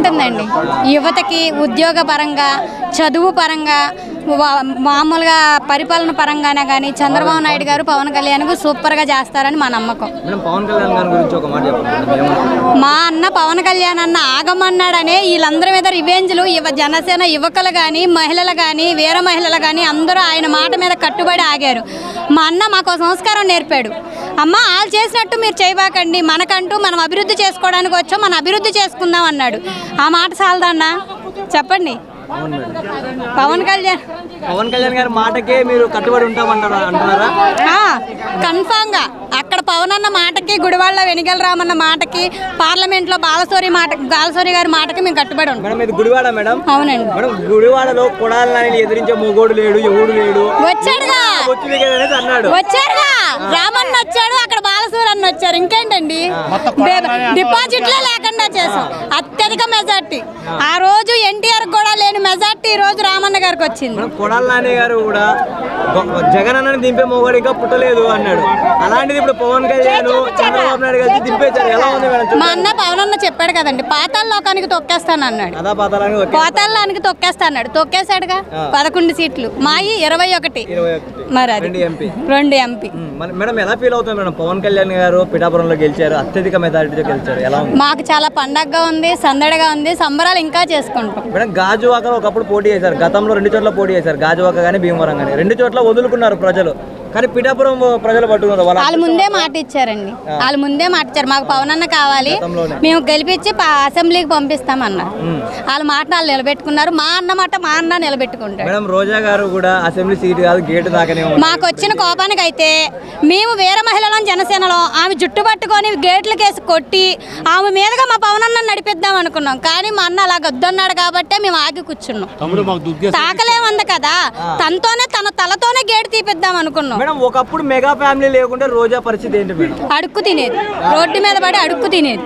బాగుంటుందండి. యువతకి ఉద్యోగ పరంగా, చదువు పరంగా, మామూలుగా పరిపాలన పరంగానే కానీ చంద్రబాబు నాయుడు గారు పవన్ కళ్యాణ్ సూపర్గా చేస్తారని మా నమ్మకం. మా అన్న పవన్ కళ్యాణ్ అన్న ఆగమన్నాడనే వీళ్ళందరి మీద రివెంజ్లు జనసేన యువకులు కానీ మహిళలు కానీ వీర మహిళలు కానీ అందరూ ఆయన మాట మీద కట్టుబడి ఆగారు. మా అన్న మాకు సంస్కారం నేర్పాడు. అమ్మ వాళ్ళు చేసినట్టు మీరు చేయబాకండి, మనకంటూ మనం అభివృద్ధి చేసుకోవడానికి వచ్చాం, మనం అభివృద్ధి చేసుకుందాం అన్నాడు. ఆ మాట చాలదన్నా చెప్పండి. పవన్ కళ్యాణ్ గారి మాటకే మీరు కట్టుబడి ఉంటామంటారా? కన్ఫామ్ గా అక్కడ పవన్ అన్న మాటకి, గుడివాళ్ళ వెనిగల రామన్న మాటకి, పార్లమెంట్ లో బాలసూరి గారి మాటకి మేము కట్టుబడి ఉంటాం. గుడివాడ మేడం? అవునండి. గుడివాడలో కొడాలని ఎదిరించే మొగోడు లేడు, ఎవడు లేడు. వచ్చాడుగా రామన్న వచ్చాడు, అక్కడ బాలసూరి అన్న వచ్చారు. ఇంకేంటండి, డిపాజిట్లే లేకుండా చేసాం. అత్యధిక మెజార్టీ. ఆ రోజు ఎన్టీఆర్ కూడా లేని మెజార్టీ ఈ రోజు రామన్న గారికి వచ్చింది. కొడాలని గారు కూడా జగన్ అన్నని దింపే మొగోడు ఇంకా పుట్టలేదు అన్నాడు. అలాంటిది ఇప్పుడు పవన్ కళ్యాణ్ చంద్రబాబు నాయుడు కలిసి దింపేశారు. ఎలా ఉంది మేడం? మా అన్న పవన్ అన్న చెప్పాడు కదండి, పాతాళ లోకానికి తొక్కేస్తాను అన్నాడు. పాతాళానికి తొక్కేస్తా అన్నాడు, తొక్కేశాడుగా. 11 సీట్లు మాయి 21. మరి అది 2 ఎంపీ. మేడం ఎలా ఫీల్ అవుతుంది మేడం? పవన్ కళ్యాణ్ గారు పిఠాపురంలో గెలిచారు, అత్యధిక మెజారిటీతో గెలిచారు. ఎలా ఉంది? మాకు చాలా పండగగా ఉంది, సందడిగా ఉంది, సంబరాలు ఇంకా చేసుకుంటాం. మేడం గాజువాకలో ఒకప్పుడు పోటీ చేశారు, గతంలో 2 చోట్ల పోటీ చేశారు, గాజువాక కానీ భీమవరం కానీ. 2 చోట్ల వదులుకున్నారు ప్రజలు, కానీ పిఠాపురం ప్రజలు పట్టుకున్నారు. వాళ్ళు ముందే మాట ఇచ్చారండి, వాళ్ళు ముందే మాట ఇచ్చారు. మాకు పవన్ అన్న కావాలి, మేము గెలిపించి అసెంబ్లీకి పంపిస్తామన్నారు. వాళ్ళ మాట వాళ్ళు నిలబెట్టుకున్నారు. మా అన్న మాట మా అన్న నిలబెట్టుకుంటారు. మేడం రోజా గారు కూడా అసెంబ్లీ సీట్ కాదు గేటు దాకానే. మాకు వచ్చిన కోపానికి అయితే మేము వేరే మహిళలో జనసేనలో ఆమె జుట్టు పట్టుకొని గేట్లు కేసి కొట్టి ఆమె మీదుగా మా పవన్ అన్న నడిపిద్దాం అనుకున్నాం. కానీ మా అన్న అలా గొద్దన్నాడు కాబట్టి మేము ఆగి కూర్చున్నాం. తాకలేమంది కదా, తనతోనే తన తలతోనే గేటు తీపిద్దాం అనుకున్నాం. మేడం ఒకప్పుడు మెగా ఫ్యామిలీ లేకుంటే రోజా పరిస్థితి ఏంటి మేడం? అడుక్కు తినేది, రోడ్డు మీద పడి అడుక్కు తినేది.